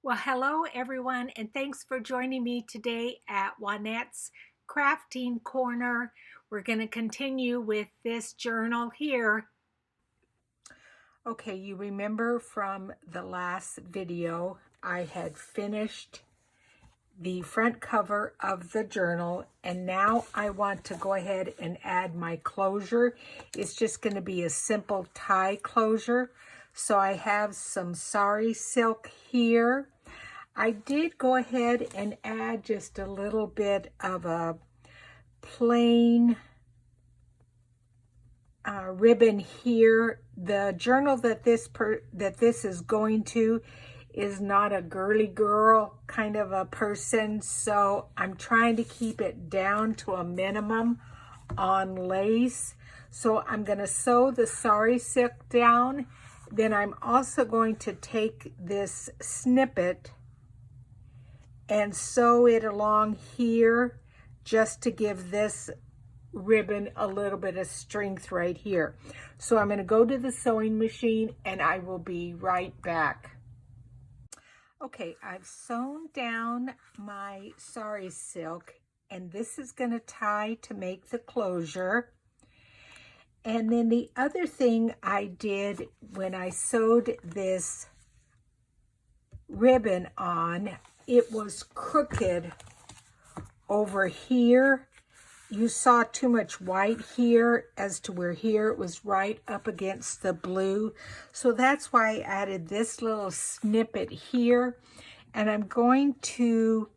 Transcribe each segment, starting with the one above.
Well, hello everyone, and thanks for joining me today at Juanette's Crafting Corner. We're going to continue with this journal here. Okay, you remember from the last video, I had finished the front cover of the journal, and now I want to go ahead and add my closure. It's just going to be a simple tie closure. So I have some sari silk here. I did go ahead and add just a little bit of a plain ribbon here. The journal that this is going to is not a girly girl kind of a person, so I'm trying to keep it down to a minimum on lace. So I'm going to sew the sari silk down. Then I'm also going to take this snippet and sew it along here just to give this ribbon a little bit of strength right here. So I'm going to go to the sewing machine and I will be right back. Okay, I've sewn down my sari silk, and this is going to tie to make the closure. And then the other thing I did when I sewed this ribbon on, it was crooked over here. You saw too much white here as to where here it was right up against the blue. So that's why I added this little snippet here. And I'm going to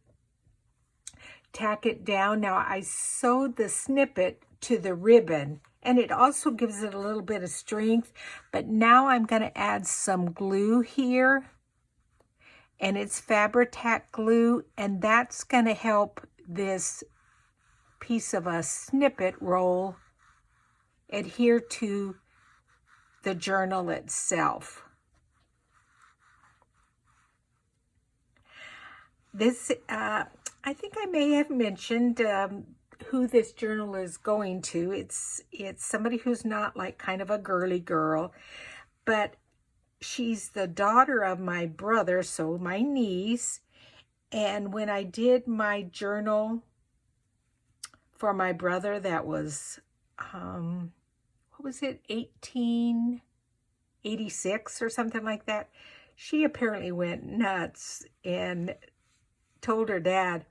tack it down. Now I sewed the snippet to the ribbon, and it also gives it a little bit of strength. But now I'm going to add some glue here. And it's Fabri-Tac glue, and that's going to help this piece of a snippet roll adhere to the journal itself. This, I think I may have mentioned who this journal is going to. It's somebody who's not like kind of a girly girl, but she's the daughter of my brother, so my niece. And when I did my journal for my brother, that was, what was it, 1886 or something like that, she apparently went nuts and told her dad,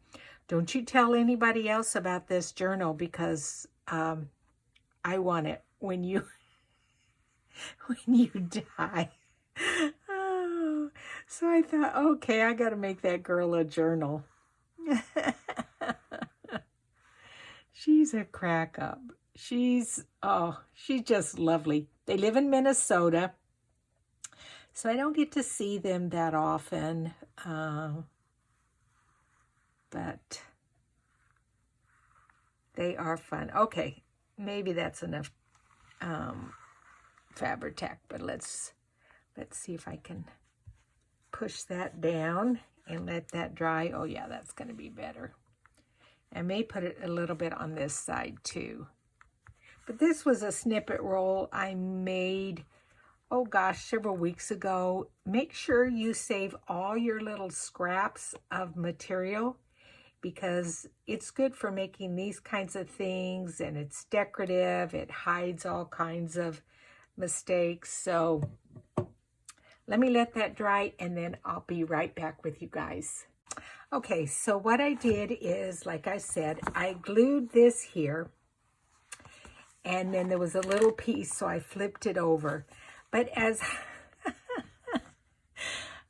"Don't you tell anybody else about this journal because I want it when you die." Oh, so I thought, okay, I got to make that girl a journal. She's a crack up. She's just lovely. They live in Minnesota, so I don't get to see them that often, but they are fun. Okay, maybe that's enough Fabri-Tac, but let's see if I can push that down and let that dry. Oh yeah, that's going to be better. I may put it a little bit on this side too. But this was a snippet roll I made, oh gosh, several weeks ago. Make sure you save all your little scraps of material because it's good for making these kinds of things, and it's decorative. It hides all kinds of mistakes. So let me let that dry and then I'll be right back with you guys. Okay, so what I did is, like I said, I glued this here, and then there was a little piece, so I flipped it over. But as,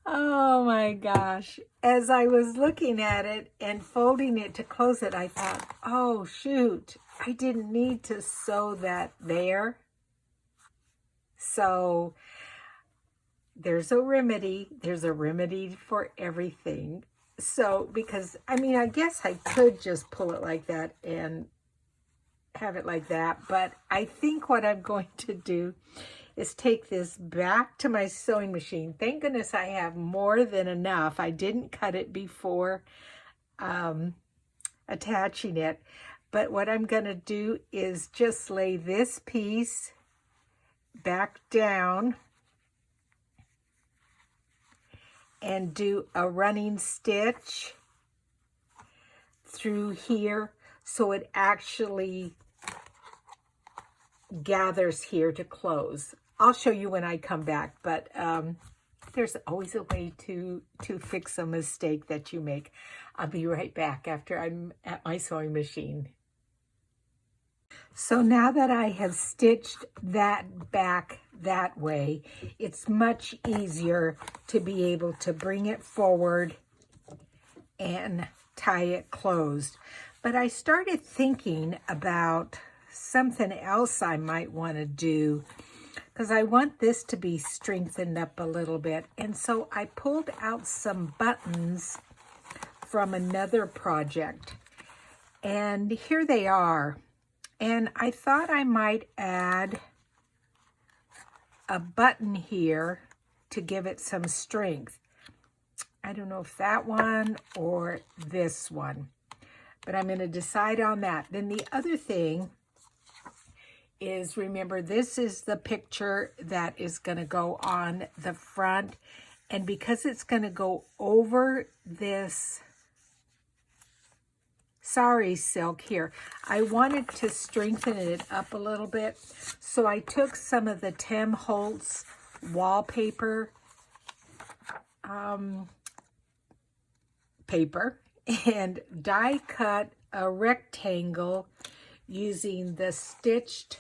oh my gosh, as I was looking at it and folding it to close it, I thought, oh shoot, I didn't need to sew that there. So there's a remedy for everything. So, because, I mean, I guess I could just pull it like that and have it like that, but I think what I'm going to do is take this back to my sewing machine. Thank goodness I have more than enough. I didn't cut it before attaching it, but what I'm going to do is just lay this piece back down and do a running stitch through here so it actually gathers here to close. I'll show you when I come back, but there's always a way to fix a mistake that you make. I'll be right back after I'm at my sewing machine. So now that I have stitched that back that way, it's much easier to be able to bring it forward and tie it closed. But I started thinking about something else I might want to do, because I want this to be strengthened up a little bit. And so I pulled out some buttons from another project, and here they are. And I thought I might add a button here to give it some strength. I don't know if that one or this one, but I'm going to decide on that. Then the other thing is, remember, this is the picture that is going to go on the front. And because it's going to go over this sari silk here, I wanted to strengthen it up a little bit. So I took some of the Tim Holtz wallpaper paper and die cut a rectangle using the stitched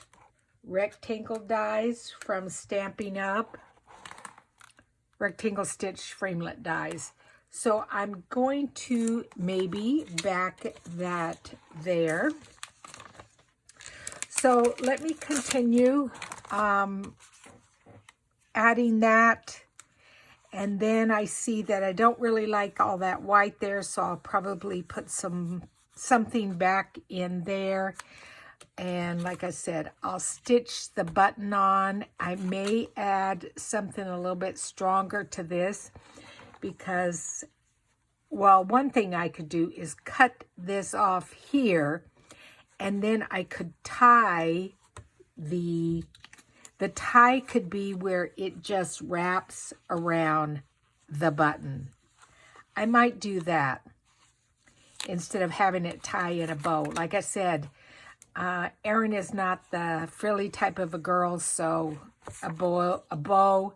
rectangle dies from Stampin' Up, rectangle stitch framelit dies. So I'm going to maybe back that there. So let me continue adding that. And then I see that I don't really like all that white there, so I'll probably put something back in there. And like I said, I'll stitch the button on. I may add something a little bit stronger to this because, well, one thing I could do is cut this off here, and then I could tie the tie could be where it just wraps around the button. I might do that instead of having it tie in a bow. Like I said, Erin is not the frilly type of a girl, so a bow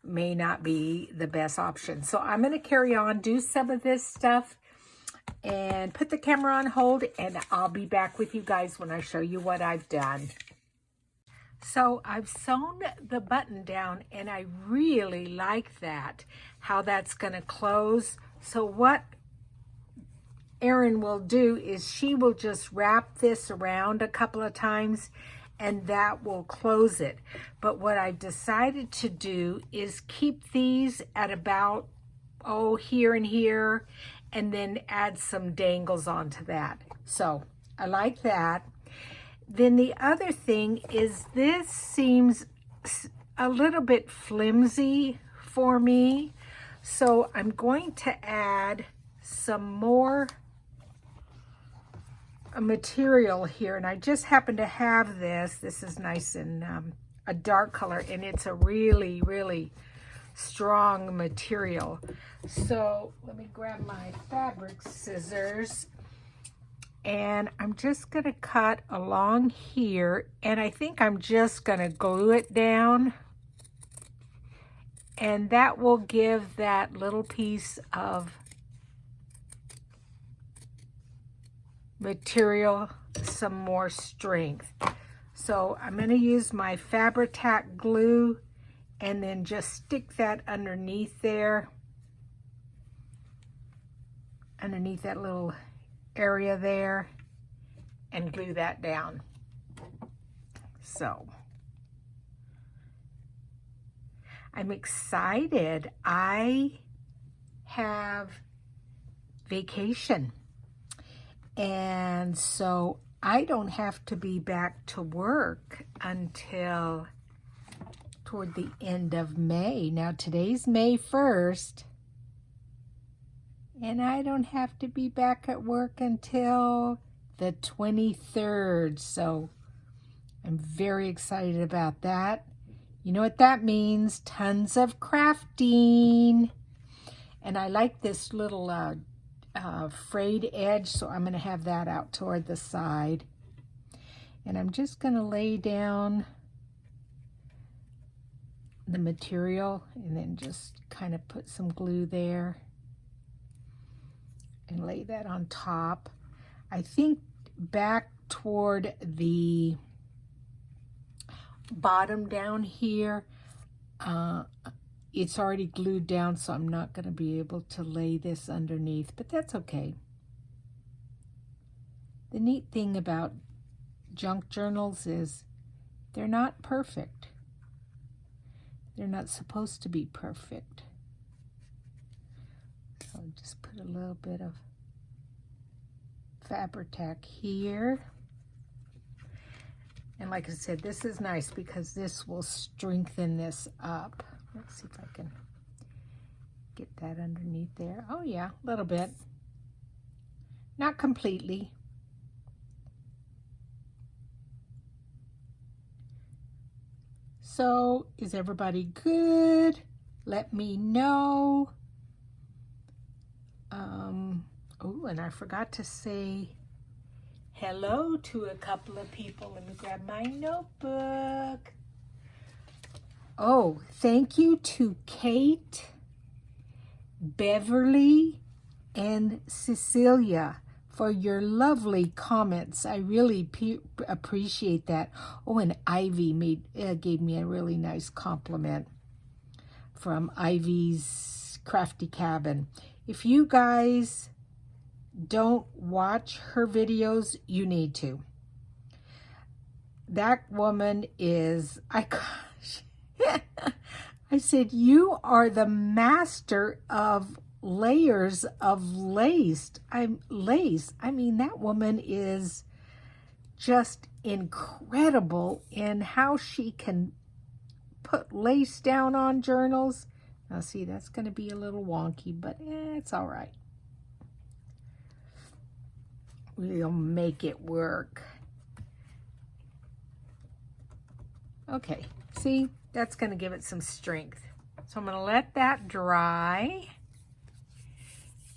may not be the best option. So I'm going to carry on, do some of this stuff, and put the camera on hold, and I'll be back with you guys when I show you what I've done. So I've sewn the button down, and I really like that, how that's going to close. So what Erin will do is she will just wrap this around a couple of times, and that will close it. But what I've decided to do is keep these at about, here and here, and then add some dangles onto that. So I like that. Then the other thing is, this seems a little bit flimsy for me. So I'm going to add some more material here. And I just happen to have this. This is nice and a dark color. And it's a really, really strong material. So let me grab my fabric scissors. And I'm just going to cut along here, and I think I'm just going to glue it down, and that will give that little piece of material some more strength. So I'm going to use my Fabri-Tac glue and then just stick that underneath there, underneath that little area there, and glue that down. So I'm excited. I have vacation, and so I don't have to be back to work until toward the end of May. Now today's May 1st. And I don't have to be back at work until the 23rd. So I'm very excited about that. You know what that means? Tons of crafting. And I like this little frayed edge, so I'm going to have that out toward the side. And I'm just going to lay down the material and then just kind of put some glue there and lay that on top. I think back toward the bottom down here, it's already glued down, so I'm not going to be able to lay this underneath, but that's okay. The neat thing about junk journals is they're not perfect. They're not supposed to be perfect. So I'll just put a little bit of Fabri-Tac here. And like I said, this is nice because this will strengthen this up. Let's see if I can get that underneath there. Oh yeah, a little bit. Not completely. So, is everybody good? Let me know. Oh, and I forgot to say hello to a couple of people. Let me grab my notebook. Oh, thank you to Kate, Beverly, and Cecilia for your lovely comments. I really appreciate that. Oh, and Ivy gave me a really nice compliment from Ivy's Crafty Cabin. If you guys don't watch her videos, you need to. That woman is, I said, you are the master of layers of lace. I mean, that woman is just incredible in how she can put lace down on journals. Now see, that's going to be a little wonky, but it's all right. We'll make it work. Okay, see, that's going to give it some strength. So I'm going to let that dry.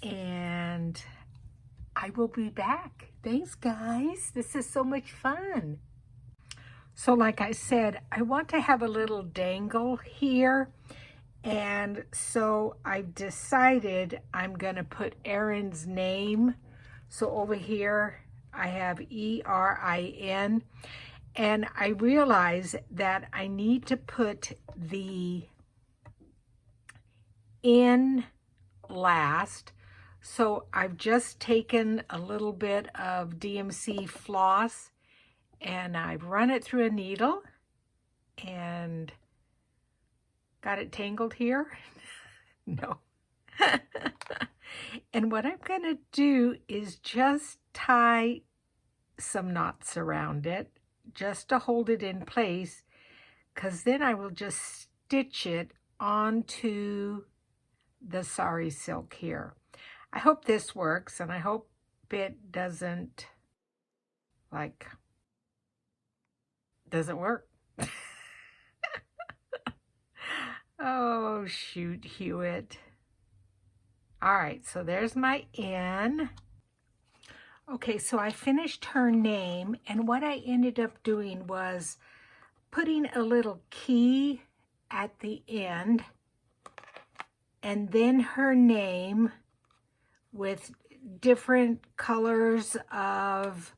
And I will be back. Thanks, guys. This is so much fun. So like I said, I want to have a little dangle here. And so I've decided I'm going to put Erin's name. So over here, I have E-R-I-N. And I realize that I need to put the N last. So I've just taken a little bit of DMC floss and I've run it through a needle and got it tangled here. No. And what I'm going to do is just tie some knots around it just to hold it in place, because then I will just stitch it onto the sari silk here. I hope this works, and I hope it doesn't work. Oh, shoot, Hewitt. All right, so there's my N. Okay, so I finished her name, and what I ended up doing was putting a little key at the end, and then her name with different colors of,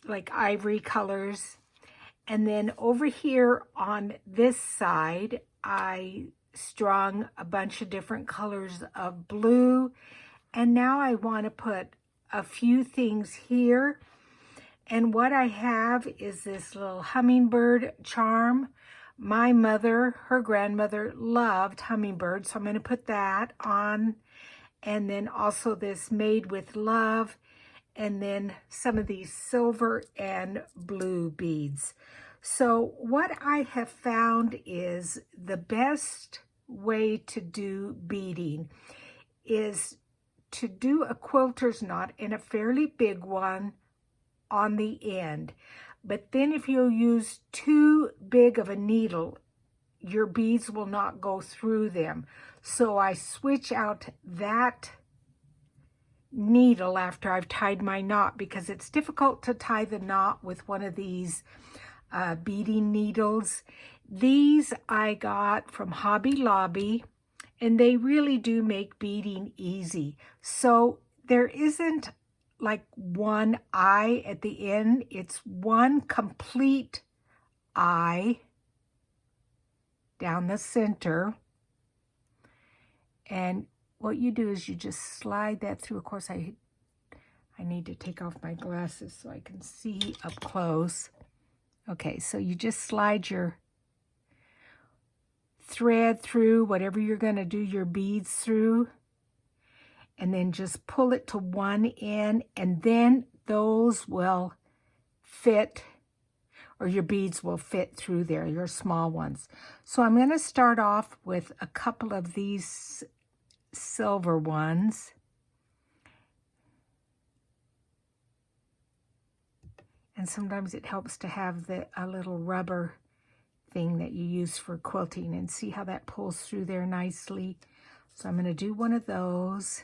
like ivory colors. And then over here on this side, I strung a bunch of different colors of blue. And now I want to put a few things here. And what I have is this little hummingbird charm. My mother, her grandmother, loved hummingbirds, so I'm going to put that on. And then also this Made with Love. And then some of these silver and blue beads. So what I have found is the best way to do beading is to do a quilter's knot in a fairly big one on the end. But then if you use too big of a needle, your beads will not go through them. So I switch out that needle after I've tied my knot, because it's difficult to tie the knot with one of these beading needles. These I got from Hobby Lobby, and they really do make beading easy. So there isn't like one eye at the end. It's one complete eye down the center. And what you do is you just slide that through. Of course, I need to take off my glasses so I can see up close. Okay, so you just slide your thread through whatever you're going to do your beads through, and then just pull it to one end, and then those will fit, or your beads will fit through there, your small ones. So I'm going to start off with a couple of these silver ones. And sometimes it helps to have a little rubber thing that you use for quilting, and see how that pulls through there nicely. So I'm going to do one of those,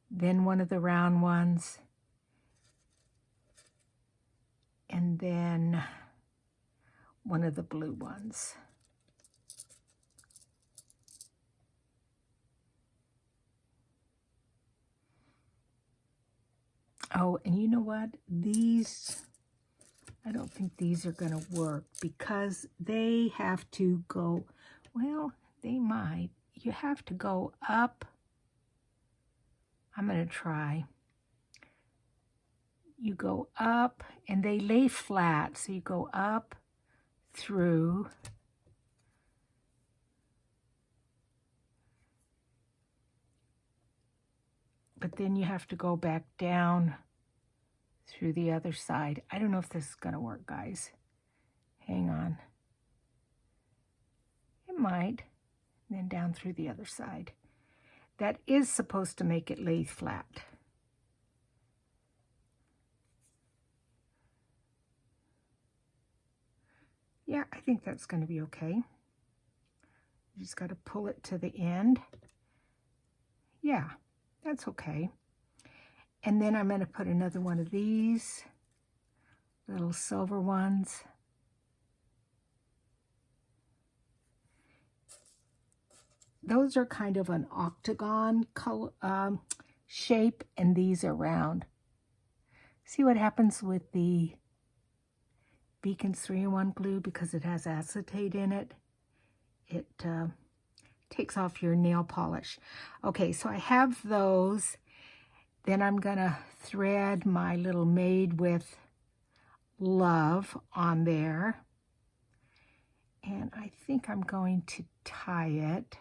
then one of the round ones, and then one of the blue ones. Oh, and you know what? These, I don't think these are going to work, because they have to go, well, they might. You have to go up. I'm going to try. You go up, and they lay flat, so you go up through. But then you have to go back down through the other side. I don't know if this is going to work, guys. Hang on. It might. And then down through the other side. That is supposed to make it lay flat. Yeah, I think that's going to be okay. You just got to pull it to the end. Yeah, that's okay. And then I'm going to put another one of these little silver ones. Those are kind of an octagon color, shape, and these are round. See what happens with the Beacons 3-in-1 glue, because it has acetate in it. It takes off your nail polish. Okay, so I have those. Then I'm going to thread my little Made with Love on there. And I think I'm going to tie it,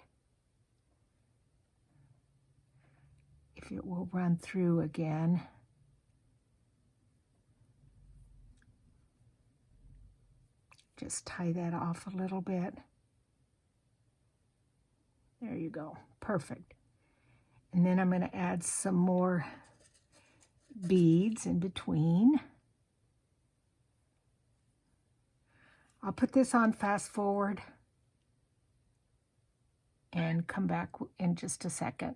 if it will run through again. Just tie that off a little bit. There you go. Perfect. And then I'm going to add some more beads in between. I'll put this on fast forward and come back in just a second.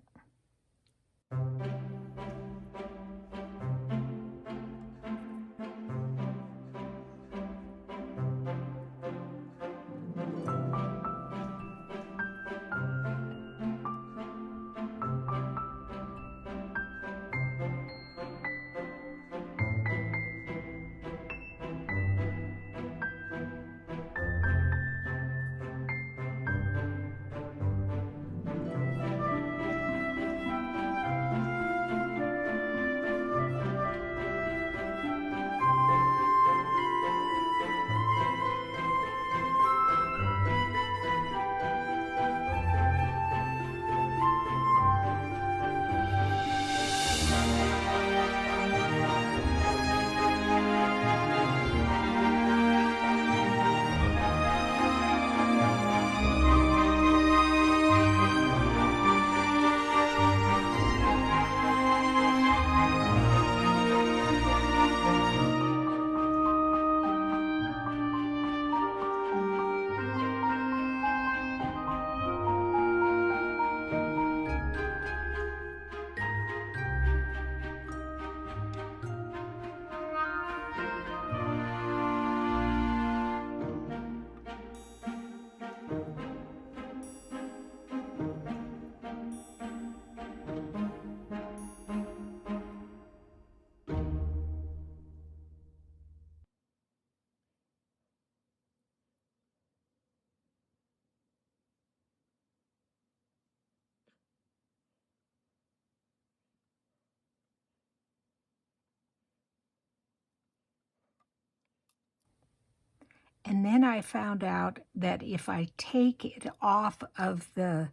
And then I found out that if I take it off of the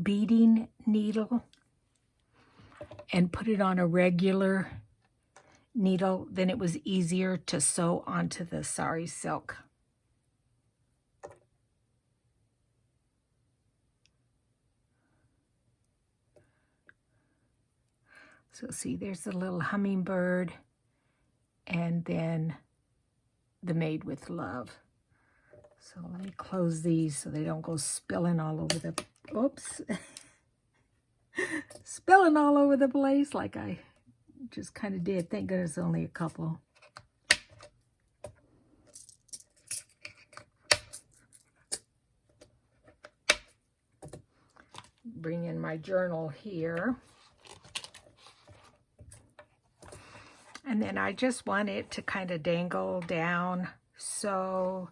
beading needle and put it on a regular needle, then it was easier to sew onto the sari silk. So see, there's the little hummingbird, and then the Made with Love. So let me close these so they don't go spilling all over the, oops, spilling all over the place like I just kind of did. Thank goodness only a couple. Bring in my journal here. And then I just want it to kind of dangle down. So,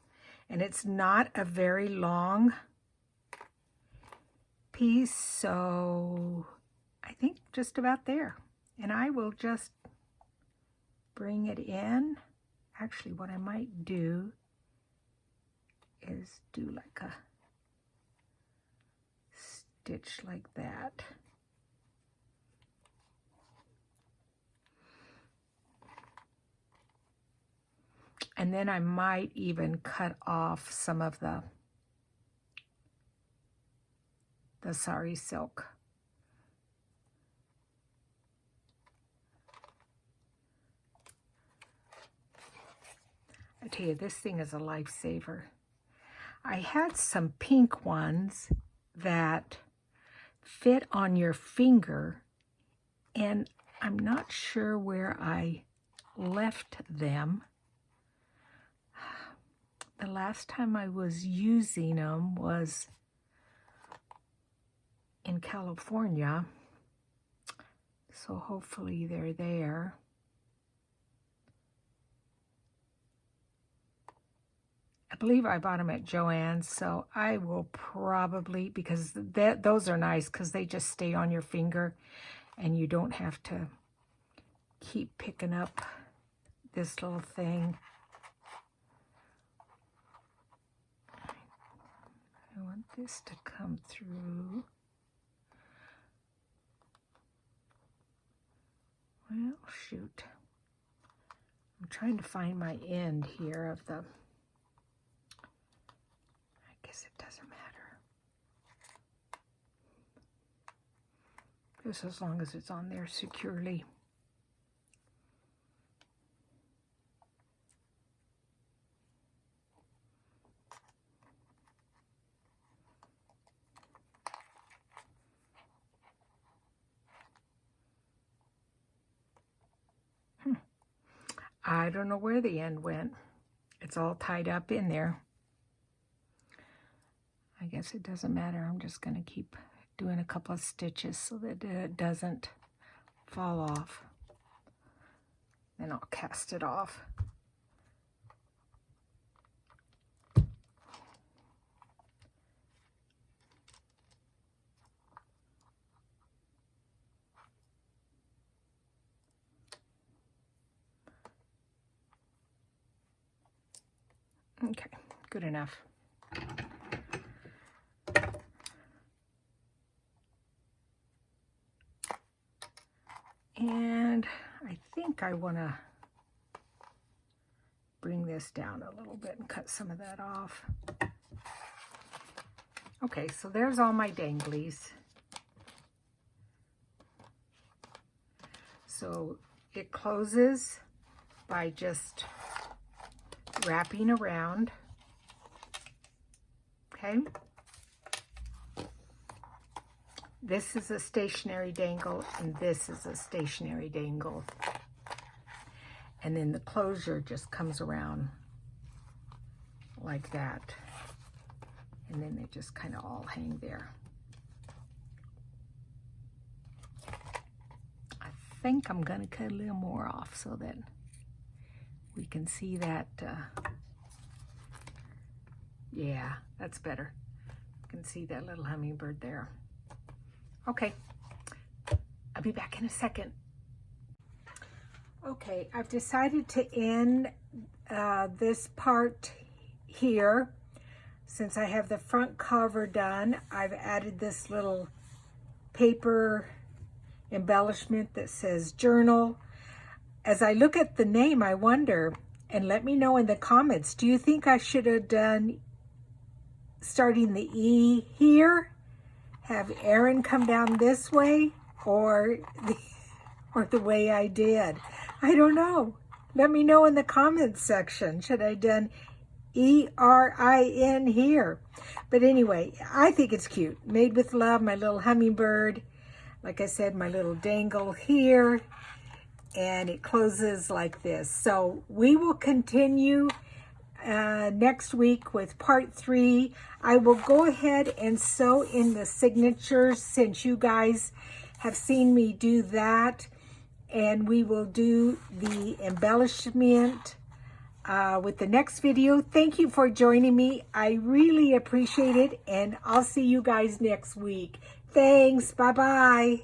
and it's not a very long piece, so I think just about there. And I will just bring it in. Actually, what I might do is do like a stitch like that. And then I might even cut off some of the sari silk. I tell you, this thing is a lifesaver. I had some pink ones that fit on your finger, and I'm not sure where I left them. The last time I was using them was in California, so hopefully they're there. I believe I bought them at Joann's, so I will probably, because those are nice because they just stay on your finger and you don't have to keep picking up this little thing. I want this to come through. Well, shoot. I'm trying to find my end here of the, I guess it doesn't matter. Just as long as it's on there securely. I don't know where the end went. It's all tied up in there. I guess it doesn't matter. I'm just going to keep doing a couple of stitches so that it doesn't fall off. Then I'll cast it off. Okay, good enough. And I think I want to bring this down a little bit and cut some of that off. Okay, so there's all my danglies. So it closes by just wrapping around, okay? This is a stationary dangle, and this is a stationary dangle. And then the closure just comes around like that. And then they just kind of all hang there. I think I'm going to cut a little more off so that we can see that. Yeah, that's better. You can see that little hummingbird there. Okay, I'll be back in a second. Okay, I've decided to end this part here, since I have the front cover done, I've added this little paper embellishment that says journal. As I look at the name, I wonder, and let me know in the comments, do you think I should have done starting the E here, have Aaron come down this way, or the way I did? I don't know. Let me know in the comments section. Should I have done E-R-I-N here? But anyway, I think it's cute. Made with love, my little hummingbird. Like I said, my little dangle here. And it closes like this. So we will continue next week with part 3. I will go ahead and sew in the signatures since you guys have seen me do that. And we will do the embellishment with the next video. Thank you for joining me. I really appreciate it, and I'll see you guys next week. Thanks. Bye-bye.